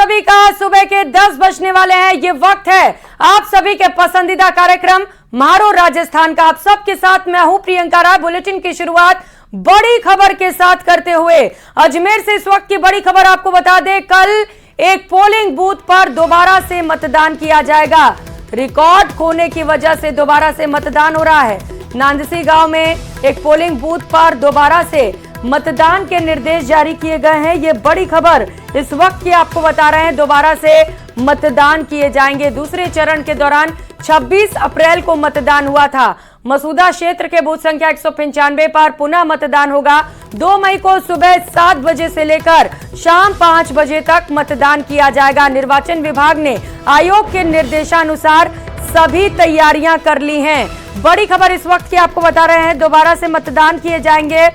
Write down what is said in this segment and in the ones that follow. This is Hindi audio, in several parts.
सभी का सुबह के 10 बजने वाले हैं। ये वक्त है आप सभी के पसंदीदा कार्यक्रम मारो राजस्थान का। आप सबके साथ मैं हूं प्रियंका राय। बुलेटिन की शुरुआत बड़ी खबर के साथ करते हुए अजमेर से इस वक्त की बड़ी खबर आपको बता दें, कल एक पोलिंग बूथ पर दोबारा से मतदान किया जाएगा। रिकॉर्ड खोने की वजह से दोबारा से मतदान हो रहा है। नांदसी गांव में एक पोलिंग बूथ पर दोबारा से मतदान के निर्देश जारी किए गए हैं। ये बड़ी खबर इस वक्त की आपको बता रहे हैं। दोबारा से मतदान किए जाएंगे। दूसरे चरण के दौरान 26 अप्रैल को मतदान हुआ था। मसूदा क्षेत्र के बूथ संख्या 195 पर पुनः मतदान होगा। 2 मई को सुबह 7 बजे से लेकर शाम 5 बजे तक मतदान किया जाएगा। निर्वाचन विभाग ने आयोग के निर्देशानुसार सभी तैयारियां कर ली हैं। बड़ी खबर इस वक्त की आपको बता रहे हैं। दोबारा से मतदान किए जाएंगे।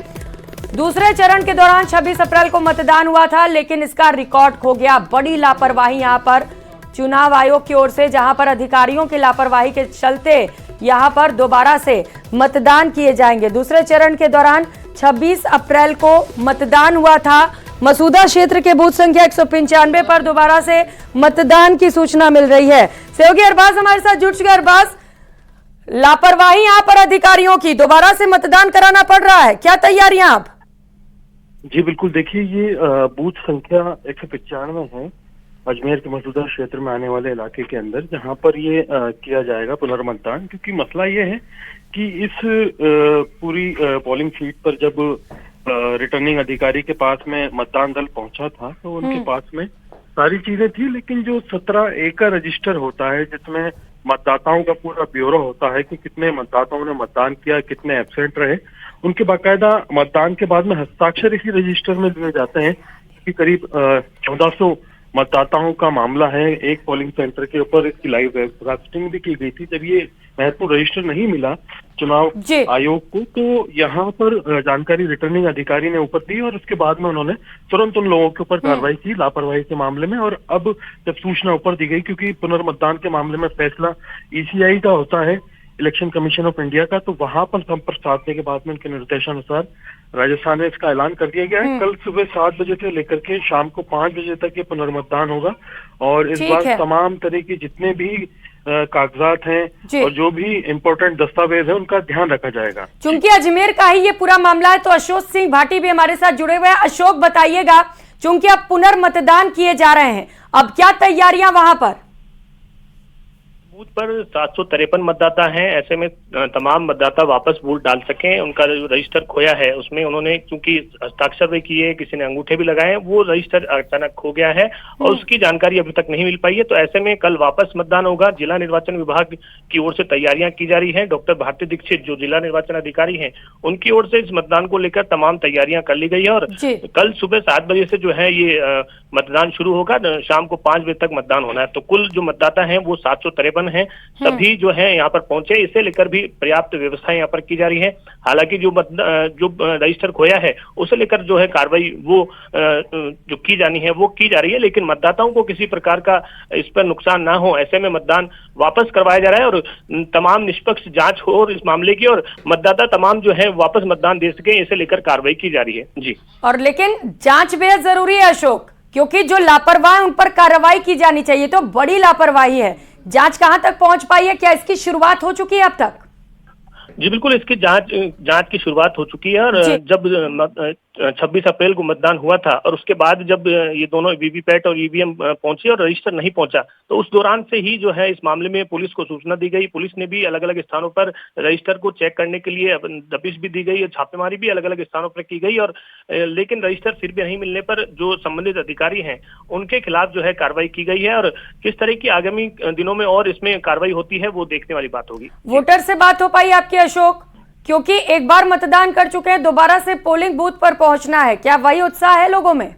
दूसरे चरण के दौरान 26 अप्रैल को मतदान हुआ था, लेकिन इसका रिकॉर्ड खो गया। बड़ी लापरवाही यहां पर चुनाव आयोग की ओर से, जहां पर अधिकारियों की लापरवाही के चलते यहां पर दोबारा से मतदान किए जाएंगे। दूसरे चरण के दौरान 26 अप्रैल को मतदान हुआ था। मसूदा क्षेत्र के बूथ संख्या 195 पर दोबारा से मतदान की सूचना मिल रही है। सहयोगी अरबाज हमारे साथ जुड़ चुके। अरबाज, लापरवाही यहां पर अधिकारियों की, दोबारा से मतदान कराना पड़ रहा है, क्या तैयारियां आप? जी बिल्कुल, देखिए ये बूथ संख्या 195 है अजमेर के मसूदा क्षेत्र में आने वाले इलाके के अंदर, जहां पर ये किया जाएगा पुनर्मतदान। क्योंकि मसला ये है कि इस पूरी पोलिंग सीट पर जब रिटर्निंग अधिकारी के पास में मतदान दल पहुंचा था तो उनके पास में सारी चीजें थी, लेकिन जो 17 ए का रजिस्टर होता है जिसमें मतदाताओं का पूरा ब्यौरा होता है कि कितने मतदाताओं ने मतदान किया, कितने एब्सेंट रहे, उनके बाकायदा मतदान के बाद में हस्ताक्षर इसी रजिस्टर में लिए जाते हैं कि करीब 1400 मतदाताओं का मामला है। एक पोलिंग सेंटर के ऊपर इसकी लाइव वेबकास्टिंग भी की गई थी। जब ये महत्वपूर्ण रजिस्टर नहीं मिला चुनाव आयोग को, तो यहाँ पर जानकारी रिटर्निंग अधिकारी ने ऊपर दी और उसके बाद में उन्होंने तुरंत उन लोगों के ऊपर कार्रवाई की लापरवाही के मामले में। और अब जब सूचना ऊपर दी गई, क्योंकि पुनर्मतदान के मामले में फैसला ECI का होता है, इलेक्शन कमीशन ऑफ इंडिया का, तो वहां पर संपर्क साधने के बाद में उनके निर्देशानुसार राजस्थान में इसका ऐलान कर दिया गया है। कल सुबह 7 बजे से लेकर के शाम को 5 बजे तक ये पुनर्मतदान होगा और इस बार तमाम तरह के जितने भी कागजात हैं और जो भी इम्पोर्टेंट दस्तावेज है उनका ध्यान रखा जाएगा। चूंकि अजमेर का ही ये पूरा मामला है, तो अशोक सिंह भाटी भी हमारे साथ जुड़े हुए हैं। अशोक, बताइएगा, चूंकि अब पुनर्मतदान किए जा रहे हैं, अब क्या तैयारियां वहां पर? बूथ पर 753 मतदाता हैं। ऐसे में तमाम मतदाता वापस वोट डाल सकें। उनका जो रजिस्टर खोया है उसमें उन्होंने चूंकि हस्ताक्षर भी किए, किसी ने अंगूठे भी लगाए, वो रजिस्टर अचानक खो गया है और उसकी जानकारी अभी तक नहीं मिल पाई है। तो ऐसे में कल वापस मतदान होगा। जिला निर्वाचन विभाग की ओर से तैयारियां की जा रही है। डॉक्टर भारती दीक्षित जो जिला निर्वाचन अधिकारी हैं, उनकी ओर से इस मतदान को लेकर तमाम तैयारियां कर ली गई है और कल सुबह 7 बजे से जो है ये मतदान शुरू होगा। शाम को 5 बजे तक मतदान होना है। तो कुल जो मतदाता है वो 753 हैं। सभी जो है यहाँ पर पहुंचे। इसे लेकर भी पर्याप्त व्यवस्थाएं यहाँ पर की जा रही है। हालांकि जो रजिस्टर खोया है उसे लेकर जो है कार्रवाई वो जो की जानी है वो की जा रही है, लेकिन मतदाताओं को किसी प्रकार का इस पर नुकसान ना हो, ऐसे में मतदान वापस करवाया जा रहा है और तमाम निष्पक्ष जांच हो और इस मामले की, और मतदाता तमाम जो है वापस मतदान दे सके, इसे लेकर कार्रवाई की जा रही है। जी, और लेकिन जांच बेहद जरूरी है अशोक, क्योंकि जो लापरवाह उन पर कार्रवाई की जानी चाहिए। तो बड़ी लापरवाही है। जांच कहां तक पहुंच पाई है? क्या इसकी शुरुआत हो चुकी है अब तक? जी बिल्कुल, इसकी जांच की शुरुआत हो चुकी है और जब 26 अप्रैल को मतदान हुआ था और उसके बाद जब ये दोनों वीवीपैट और EVM पहुंची और रजिस्टर नहीं पहुंचा, तो उस दौरान से ही जो है इस मामले में पुलिस को सूचना दी गई। पुलिस ने भी अलग अलग स्थानों पर रजिस्टर को चेक करने के लिए दबिश भी दी गई और छापेमारी भी अलग अलग स्थानों पर की गई। और लेकिन रजिस्टर फिर भी नहीं मिलने पर जो संबंधित अधिकारी हैं उनके खिलाफ जो है कार्रवाई की गई है और किस तरह की आगामी दिनों में और इसमें कार्रवाई होती है वो देखने वाली बात होगी। वोटर से बात हो पाई आपकी अशोक? क्योंकि एक बार मतदान कर चुके हैं, दोबारा से पोलिंग बूथ पर पहुंचना है, क्या वही उत्साह है लोगों में?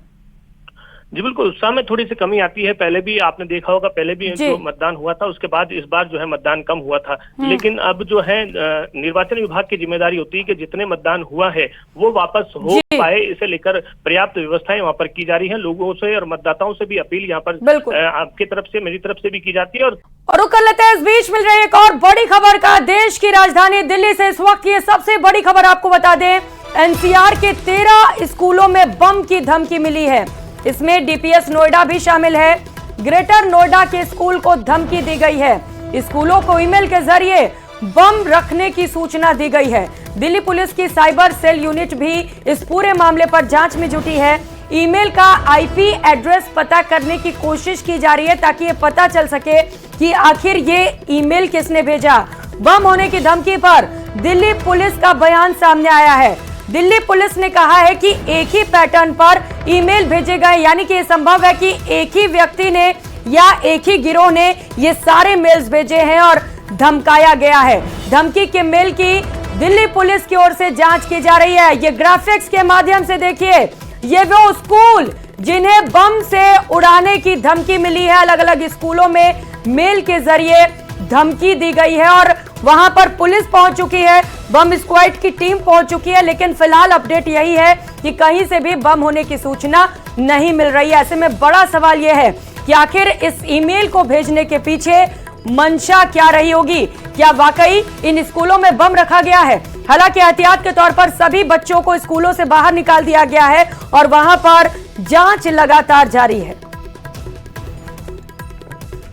जी बिल्कुल, उत्साह में थोड़ी सी कमी आती है। पहले भी आपने देखा होगा, पहले भी जो मतदान हुआ था उसके बाद इस बार जो है मतदान कम हुआ था। लेकिन अब जो है निर्वाचन विभाग की जिम्मेदारी होती है कि जितने मतदान हुआ है वो वापस हो पाए, इसे लेकर पर्याप्त व्यवस्थाएं वहां पर की जा रही है। लोगों से और मतदाताओं से भी अपील यहाँ पर आपकी तरफ से, मेरी तरफ से भी की जाती है। और रुक कर लेते हैं, इस बीच मिल रही एक और बड़ी खबर का। देश की राजधानी दिल्ली से इस वक्त की सबसे बड़ी खबर आपको बता दें, NCR के 13 स्कूलों में बम की धमकी मिली है। इसमें डीपीएस नोएडा भी शामिल है। ग्रेटर नोएडा के स्कूल को धमकी दी गई है। स्कूलों को ईमेल के जरिए बम रखने की सूचना दी गई है। दिल्ली पुलिस की साइबर सेल यूनिट भी इस पूरे मामले पर जांच में जुटी है। ईमेल का आईपी एड्रेस पता करने की कोशिश की जा रही है ताकि ये पता चल सके कि आखिर ये ईमेल किसने भेजा। बम होने की धमकी पर दिल्ली पुलिस का बयान सामने आया है। दिल्ली पुलिस ने कहा है कि एक ही पैटर्न पर ईमेल भेजे गए, यानी कि यह संभव है कि एक ही व्यक्ति ने या एक ही गिरोह ने ये सारे मेल्स भेजे हैं और धमकाया गया है। धमकी के मेल की दिल्ली पुलिस की ओर से जांच की जा रही है। ये ग्राफिक्स के माध्यम से देखिए, ये वो स्कूल जिन्हें बम से उड़ाने की धमकी मिली है, अलग अलग स्कूलों में मेल के जरिए धमकी दी गई है और वहां पर पुलिस पहुंच चुकी है, बम स्क्वाड की टीम पहुंच चुकी है। लेकिन फिलहाल अपडेट यही है कि कहीं से भी बम होने की सूचना नहीं मिल रही है। ऐसे में बड़ा सवाल यह है कि आखिर इस ईमेल को भेजने के पीछे मंशा क्या रही होगी। क्या वाकई इन स्कूलों में बम रखा गया है? हालांकि एहतियात के तौर पर सभी बच्चों को स्कूलों से बाहर निकाल दिया गया है और वहां पर जांच लगातार जारी है।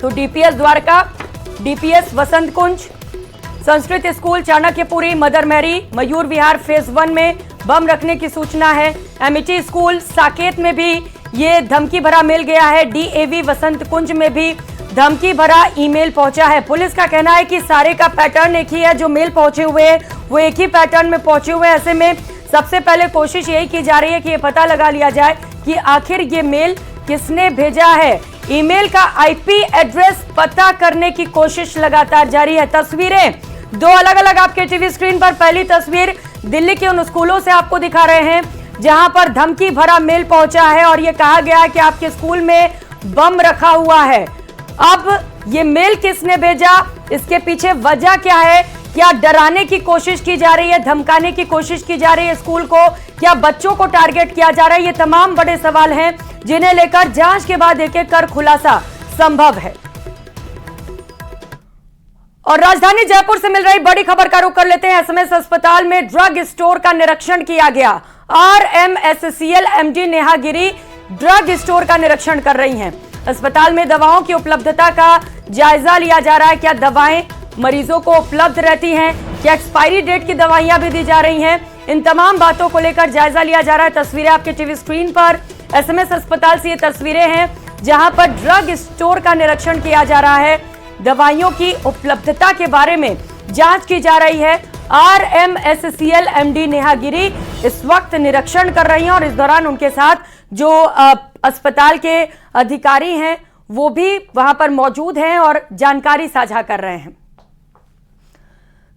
तो DPS Dwarka, DPS Vasant Kunj, Sanskrit school Chanakyapuri, Mother Mary, Mayur Vihar phase 1 में बम रखने की सूचना है। एमिटी स्कूल साकेत में भी ये धमकी भरा मेल गया है। डीएवी वसंत कुंज में भी धमकी भरा ईमेल पहुंचा है। पुलिस का कहना है कि सारे का पैटर्न एक ही है, जो मेल पहुंचे हुए हैं वो एक ही पैटर्न में पहुंचे हुए हैं। ऐसे में सबसे पहले कोशिश यही की जा रही है कि ये पता लगा लिया जाए कि आखिर ये मेल किसने भेजा है। ईमेल का आईपी एड्रेस पता करने की कोशिश लगातार जारी है। तस्वीरें दो अलग अलग आपके टीवी स्क्रीन पर। पहली तस्वीर दिल्ली के उन स्कूलों से आपको दिखा रहे हैं जहां पर धमकी भरा मेल पहुंचा है और ये कहा गया है कि आपके स्कूल में बम रखा हुआ है। अब ये मेल किसने भेजा, इसके पीछे वजह क्या है? क्या डराने की कोशिश की जा रही है, धमकाने की कोशिश की जा रही है स्कूल को? क्या बच्चों को टारगेट किया जा रहा है? ये तमाम बड़े सवाल हैं जिन्हें लेकर जांच के बाद एक एक कर खुलासा संभव है। और राजधानी जयपुर से मिल रही बड़ी खबर का रुख कर लेते हैं। एसएमएस अस्पताल में ड्रग स्टोर का निरीक्षण किया गया। आरएमएससीएल एमडी नेहा गिरी ड्रग स्टोर का निरीक्षण कर रही हैं। अस्पताल में दवाओं की उपलब्धता का जायजा लिया जा रहा है। क्या दवाएं मरीजों को उपलब्ध रहती हैं? क्या एक्सपायरी डेट की दवाइयां भी दी जा रही हैं? इन तमाम बातों को लेकर जायजा लिया जा रहा है। तस्वीरें आपके टीवी स्क्रीन पर। एसएमएस अस्पताल से ये तस्वीरें हैं जहां पर ड्रग स्टोर का निरीक्षण किया जा रहा है। दवाइयों की उपलब्धता के बारे में जांच की जा रही है। आरएमएससीएल एमडी नेहा गिरी इस वक्त निरीक्षण कर रही हैं और इस दौरान उनके साथ जो अस्पताल के अधिकारी हैं वो भी वहां पर मौजूद हैं और जानकारी साझा कर रहे हैं।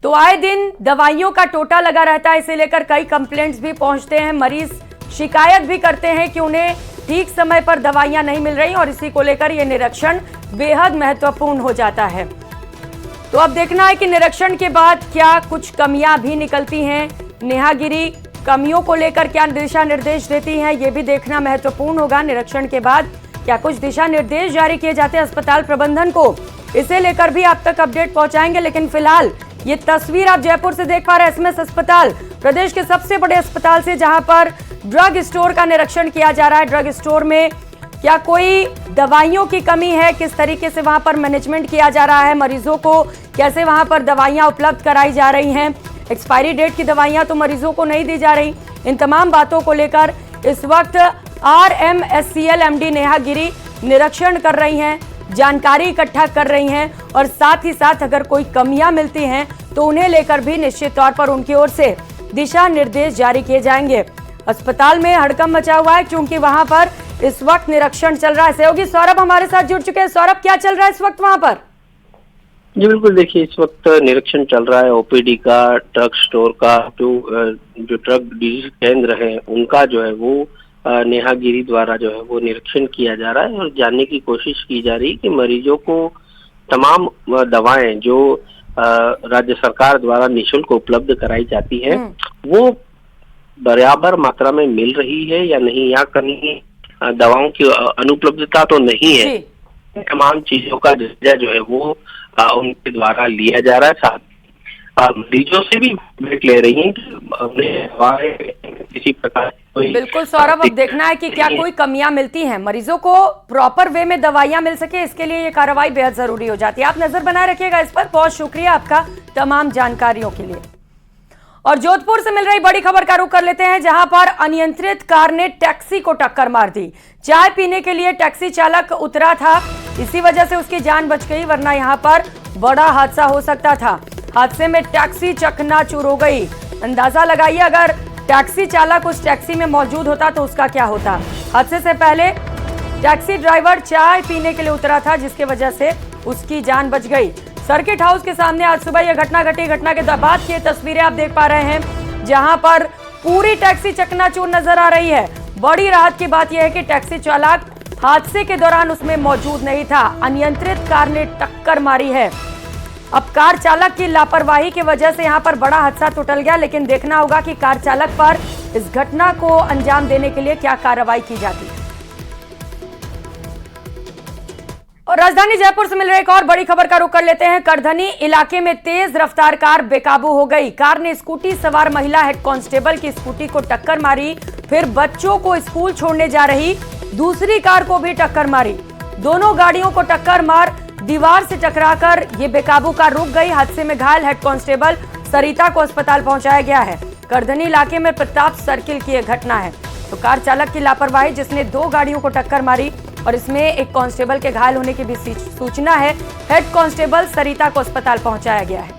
तो आए दिन दवाइयों का टोटा लगा रहता है, इसे लेकर कई कंप्लेंट्स भी पहुंचते हैं। मरीज शिकायत भी करते हैं कि उन्हें ठीक समय पर दवाइयां नहीं मिल रही और इसी को लेकर यह निरीक्षण बेहद महत्वपूर्ण हो जाता है। तो अब देखना है कि निरीक्षण के बाद क्या कुछ कमियां भी निकलती हैं। नेहा गिरी कमियों को लेकर क्या दिशा निर्देश देती हैं, ये भी देखना महत्वपूर्ण होगा। निरीक्षण के बाद क्या कुछ दिशा निर्देश जारी किए जाते हैं अस्पताल प्रबंधन को, इसे लेकर भी आप तक अपडेट पहुंचाएंगे। लेकिन फिलहाल ये तस्वीर आप जयपुर से देख पा रहे हैं। एसएमएस अस्पताल प्रदेश के सबसे बड़े अस्पताल से, जहां पर ड्रग स्टोर का निरीक्षण किया जा रहा है। ड्रग स्टोर में क्या कोई दवाइयों की कमी है, किस तरीके से वहां पर मैनेजमेंट किया जा रहा है, मरीजों को कैसे वहां पर दवाइयां उपलब्ध कराई जा रही हैं, एक्सपायरी डेट की दवाइयां तो मरीजों को नहीं दी जा रही। इन तमाम बातों को लेकर इस वक्त आरएमएससीएल एमडी नेहा गिरी निरीक्षण कर रही हैं, जानकारी इकट्ठा कर रही हैं और साथ ही साथ अगर कोई कमियां मिलती हैं तो उन्हें लेकर भी निश्चित तौर पर उनकी ओर से दिशा निर्देश जारी किए जाएंगे। अस्पताल में हड़कंप मचा हुआ है क्योंकि वहां पर इस वक्त निरीक्षण चल रहा है। सहयोगी सौरभ हमारे साथ जुड़ चुके हैं। सौरभ, क्या चल रहा है इस वक्त वहां पर? जी बिल्कुल, देखिए इस वक्त निरीक्षण चल रहा है ओपीडी का, ड्रग स्टोर का, जो ड्रग डिलीवरी केंद्र है उनका जो है वो नेहा गिरी द्वारा जो है वो निरीक्षण किया जा रहा है और जानने की कोशिश की जा रही है कि मरीजों को तमाम दवाएं जो राज्य सरकार द्वारा निःशुल्क उपलब्ध कराई जाती है वो बराबर मात्रा में मिल रही है या नहीं, या कहीं दवाओं की अनुपलब्धता तो नहीं है। तमाम चीजों का जायजा जो है वो उनके द्वारा लिया जा रहा है। साथ मरीजों से भी फीडबैक ले रही हैं कि उन्हें दवाएं किसी प्रकार बिल्कुल सौरभ, अब देखना है कि क्या कोई कमियां मिलती हैं, मरीजों को प्रॉपर वे में दवाइयां मिल सके, इसके लिए ये कार्रवाई बेहद जरूरी हो जाती है। आप नजर बनाए रखिएगा इस पर। बहुत शुक्रिया आपका तमाम जानकारियों के लिए। और जोधपुर से मिल रही बड़ी खबर का रुख कर लेते हैं, जहां पर अनियंत्रित कार ने टैक्सी को टक्कर मार दी। चाय पीने के लिए टैक्सी चालक उतरा था, इसी वजह से उसकी जान बच गई, वरना यहां पर बड़ा हादसा हो सकता था। हादसे में टैक्सी चकनाचूर हो गई। अंदाजा लगाइए, अगर टैक्सी चालक उस टैक्सी में मौजूद होता तो उसका क्या होता। हादसे से पहले टैक्सी ड्राइवर चाय पीने के लिए उतरा था, जिसकी वजह से उसकी जान बच गई। सर्किट हाउस के सामने आज सुबह यह घटना घटी। घटना के बाद की तस्वीरें आप देख पा रहे हैं, जहां पर पूरी टैक्सी चकनाचूर नजर आ रही है। बड़ी राहत की बात यह है कि टैक्सी चालक हादसे के दौरान उसमें मौजूद नहीं था। अनियंत्रित कार ने टक्कर मारी है। अब कार चालक की लापरवाही की वजह से यहां पर बड़ा हादसा तो टल गया, लेकिन देखना होगा कि कार चालक पर इस घटना को अंजाम देने के लिए क्या कार्रवाई की जाती है। और राजधानी जयपुर से मिल रही एक और बड़ी खबर का रुख कर लेते हैं। करधनी इलाके में तेज रफ्तार कार बेकाबू हो गई। कार ने स्कूटी सवार महिला हेड कांस्टेबल की स्कूटी को टक्कर मारी, फिर बच्चों को स्कूल छोड़ने जा रही दूसरी कार को भी टक्कर मारी। दोनों गाड़ियों को टक्कर मार दीवार से टकराकर ये बेकाबू कार रुक गई। हादसे में घायल हेड कांस्टेबल सरिता को अस्पताल पहुंचाया गया है। करधनी इलाके में प्रताप सर्किल की यह घटना है। तो कार चालक की लापरवाही जिसने दो गाड़ियों को टक्कर मारी, और इसमें एक कांस्टेबल के घायल होने की भी सूचना है। हेड कांस्टेबल सरिता को अस्पताल पहुंचाया गया है।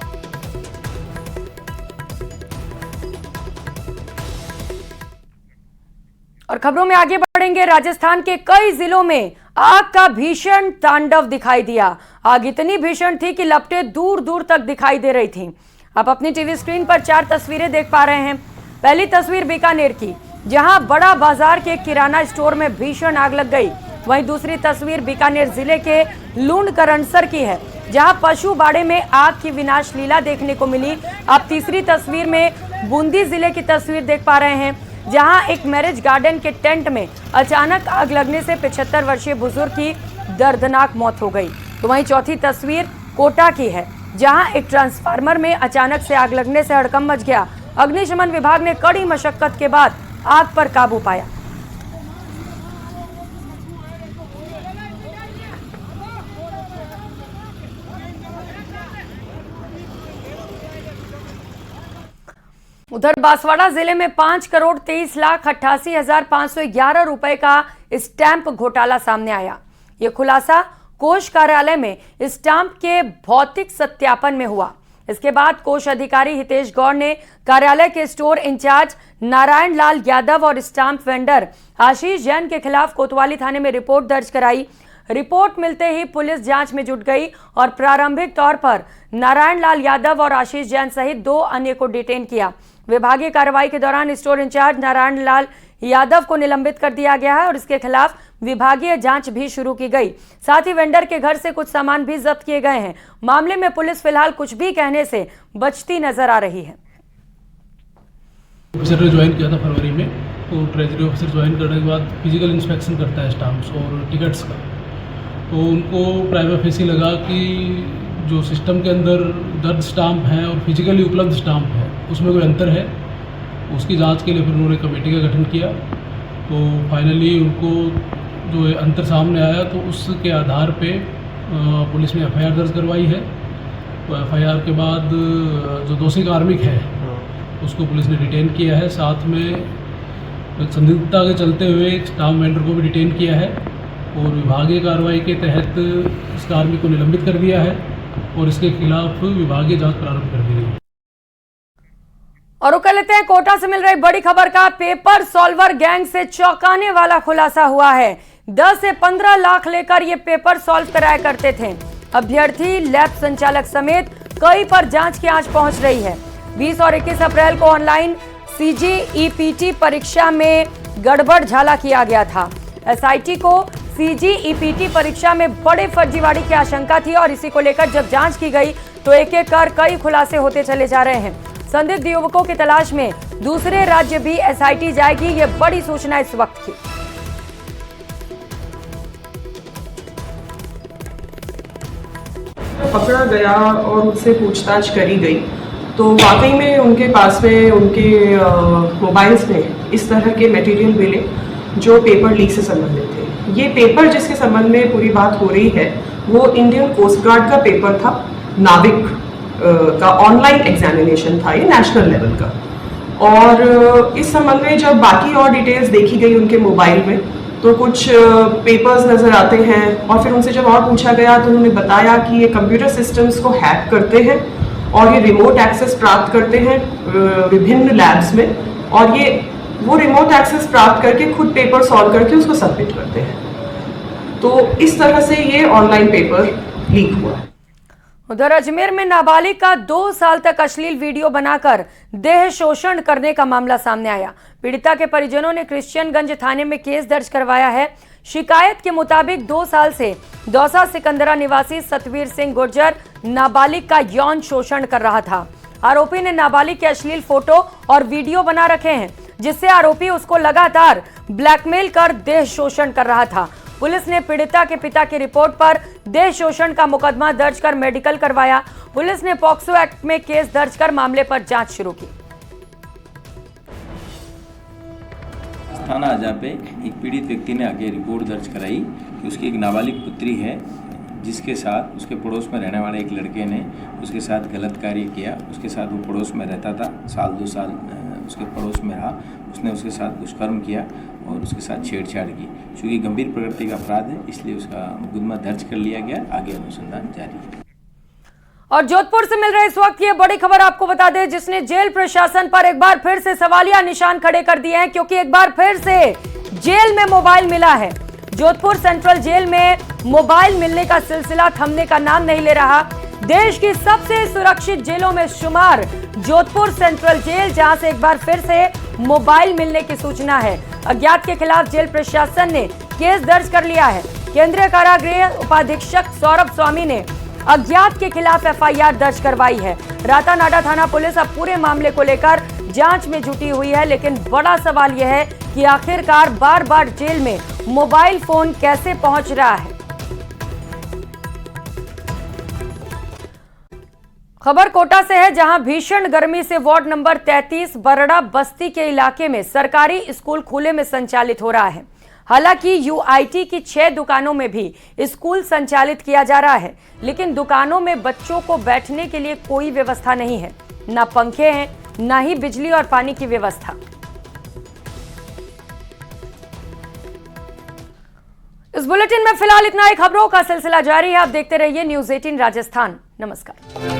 और खबरों में आगे बढ़ेंगे। राजस्थान के कई जिलों में आग का भीषण तांडव दिखाई दिया। आग इतनी भीषण थी कि लपटें दूर दूर तक दिखाई दे रही थीं। आप अपनी टीवी स्क्रीन पर 4 तस्वीरें देख पा रहे हैं। पहली तस्वीर बीकानेर की, जहां बड़ा बाजार के किराना स्टोर में भीषण आग लग गई। वहीं दूसरी तस्वीर बीकानेर जिले के लूणकरणसर की है, जहां पशु बाड़े में आग की विनाश लीला देखने को मिली। आप तीसरी तस्वीर में बूंदी जिले की तस्वीर देख पा रहे हैं, जहां एक मैरिज गार्डन के टेंट में अचानक आग लगने से 75 वर्षीय बुजुर्ग की दर्दनाक मौत हो गई। तो वहीं चौथी तस्वीर कोटा की है, जहां एक ट्रांसफार्मर में अचानक से आग लगने से हड़कंप मच गया। अग्निशमन विभाग ने कड़ी मशक्कत के बाद आग पर काबू पाया। उधर बांसवाड़ा जिले में 5,23,88,511 रुपए का स्टैंप घोटाला सामने आया। यह खुलासा कोष कार्यालय में स्टाम्प के भौतिक सत्यापन में हुआ। इसके बाद कोष अधिकारी हितेश गौड़ ने कार्यालय के स्टोर इंचार्ज नारायण लाल यादव और स्टाम्प वेंडर आशीष जैन के खिलाफ कोतवाली थाने में रिपोर्ट दर्ज कराई। रिपोर्ट मिलते ही पुलिस जांच में जुट गई और प्रारंभिक तौर पर नारायण लाल यादव और आशीष जैन सहित 2 अन्य को डिटेन किया। विभागीय कार्रवाई के दौरान स्टोर इंचार्ज नारायण लाल यादव को निलंबित कर दिया गया है और इसके खिलाफ विभागीय जांच भी शुरू की गई। साथ ही वेंडर के घर से कुछ सामान भी जब्त किए गए हैं। मामले में पुलिस फिलहाल कुछ भी कहने से बचती नजर आ रही है। ऑफिसर ने ज्वाइन किया था फरवरी में, तो ट्रेजरी ऑफिसर ज्वाइन करने के बाद फिजिकल इंस्पेक्शन करता है स्टाम्प्स और टिकट्स का। तो उनको प्राइमा फेसी लगा कि जो सिस्टम के अंदर दर्ज स्टाम्प हैं और फिजिकली उपलब्ध स्टाम्प है उसमें कोई अंतर है। उसकी जांच के लिए फिर उन्होंने कमेटी का गठन किया। तो फाइनली उनको जो अंतर सामने आया, तो उसके आधार पे पुलिस ने एफआईआर दर्ज करवाई है। तो एफआईआर के बाद जो दोषी कार्मिक है उसको पुलिस ने डिटेन किया है। साथ में संदिग्धता के चलते हुए एक स्टाम्प वेंडर को भी डिटेन किया है और विभागीय कार्रवाई के तहत इस कार्मिक को निलंबित कर दिया है और इसके खिलाफ विभागीय जांच प्रारंभ कर दी गई। और वो कर लेते हैं कोटा से मिल रही बड़ी खबर का। पेपर सॉल्वर गैंग से चौंकाने वाला खुलासा हुआ है। 10 से 15 लाख लेकर ये पेपर सॉल्व कराया करते थे। अभ्यर्थी, लैब संचालक समेत कई पर जांच की आंच पहुंच रही है। 20 और 21 अप्रैल को ऑनलाइन CGEPT परीक्षा में गड़बड़ झाला किया गया था। SIT को CGEPT परीक्षा में बड़े फर्जीवाड़े की आशंका थी और इसी को लेकर जब जांच की गई तो एक एक कर कई खुलासे होते चले जा रहे हैं। संदिग्ध युवकों की तलाश में दूसरे राज्य भी SIT जाएगी, ये बड़ी सूचना इस वक्त की। पकड़ा गया और उससे पूछताछ करी गई तो वाकई में उनके पास में उनके मोबाइल्स में इस तरह के मटेरियल मिले जो पेपर लीक से संबंधित थे। ये पेपर जिसके संबंध में पूरी बात हो रही है वो इंडियन कोस्ट गार्ड का पेपर था, नाविक का ऑनलाइन एग्जामिनेशन था, ये नेशनल लेवल का। और इस संबंध में जब बाकी और डिटेल्स देखी गई उनके मोबाइल में तो कुछ पेपर्स नज़र आते हैं और फिर उनसे जब और पूछा गया तो उन्होंने बताया कि ये कंप्यूटर सिस्टम्स को हैक करते हैं और ये रिमोट एक्सेस प्राप्त करते हैं विभिन्न लैब्स में, और ये वो रिमोट एक्सेस प्राप्त करके खुद पेपर सॉल्व करके उसको सबमिट करते हैं। तो इस तरह से ये ऑनलाइन पेपर लीक हुआ है। उधर अजमेर में नाबालिग का 2 साल तक अश्लील वीडियो बनाकर देह शोषण करने का मामला सामने आया। पीड़िता के परिजनों ने क्रिश्चियनगंज थाने में केस दर्ज करवाया है। शिकायत के मुताबिक 2 साल से दौसा सिकंदरा निवासी सतवीर सिंह गुर्जर नाबालिग का यौन शोषण कर रहा था। आरोपी ने नाबालिग के अश्लील फोटो और वीडियो बना रखे हैं, जिससे आरोपी उसको लगातार ब्लैकमेल कर देह शोषण कर रहा था। पुलिस ने पीड़िता के पिता की रिपोर्ट पर देह शोषण का मुकदमा दर्ज कर मेडिकल करवाया। पुलिस ने पॉक्सो एक्ट में केस दर्ज कर मामले पर जांच शुरू की। थाना अजा पे एक पीड़ित व्यक्ति ने आगे रिपोर्ट दर्ज कराई कि उसकी एक नाबालिग पुत्री है जिसके साथ उसके पड़ोस में रहने वाले एक लड़के ने उसके साथ गलत कार्य किया। उसके साथ वो पड़ोस में रहता था, 1-2 साल उसके पड़ोस में रहा। उसने उसके साथ दुष्कर्म किया और उसके साथ छेड़छाड़ की। चूँकि गंभीर प्रकृति का अपराध है इसलिए उसका मुकदमा दर्ज कर लिया गया। आगे अनुसंधान जारी है। और जोधपुर से मिल रहे इस वक्त की बड़ी खबर आपको बता दें, जिसने जेल प्रशासन पर एक बार फिर से सवालिया निशान खड़े कर दिए हैं, क्योंकि एक बार फिर से जेल में मोबाइल मिला है। जोधपुर सेंट्रल जेल में मोबाइल मिलने का सिलसिला थमने का नाम नहीं ले रहा। देश की सबसे सुरक्षित जेलों में शुमार जोधपुर सेंट्रल जेल, जहां से एक बार फिर से मोबाइल मिलने की सूचना है। अज्ञात के खिलाफ जेल प्रशासन ने केस दर्ज कर लिया है। केंद्रीय कारागृह उपाधीक्षक सौरभ स्वामी ने अज्ञात के खिलाफ एफआईआर दर्ज करवाई है। रातानाडा थाना पुलिस अब पूरे मामले को लेकर जांच में जुटी हुई है, लेकिन बड़ा सवाल यह है कि आखिरकार बार बार जेल में मोबाइल फोन कैसे पहुंच रहा है। खबर कोटा से है, जहां भीषण गर्मी से वार्ड नंबर 33 बरड़ा बस्ती के इलाके में सरकारी स्कूल खुले में संचालित हो रहा है। हालांकि यूआईटी की 6 दुकानों में भी स्कूल संचालित किया जा रहा है, लेकिन दुकानों में बच्चों को बैठने के लिए कोई व्यवस्था नहीं है। ना पंखे हैं, ना ही बिजली और पानी की व्यवस्था। इस बुलेटिन में फिलहाल इतना ही। खबरों का सिलसिला जारी है। आप देखते रहिए न्यूज़ 18 राजस्थान। नमस्कार।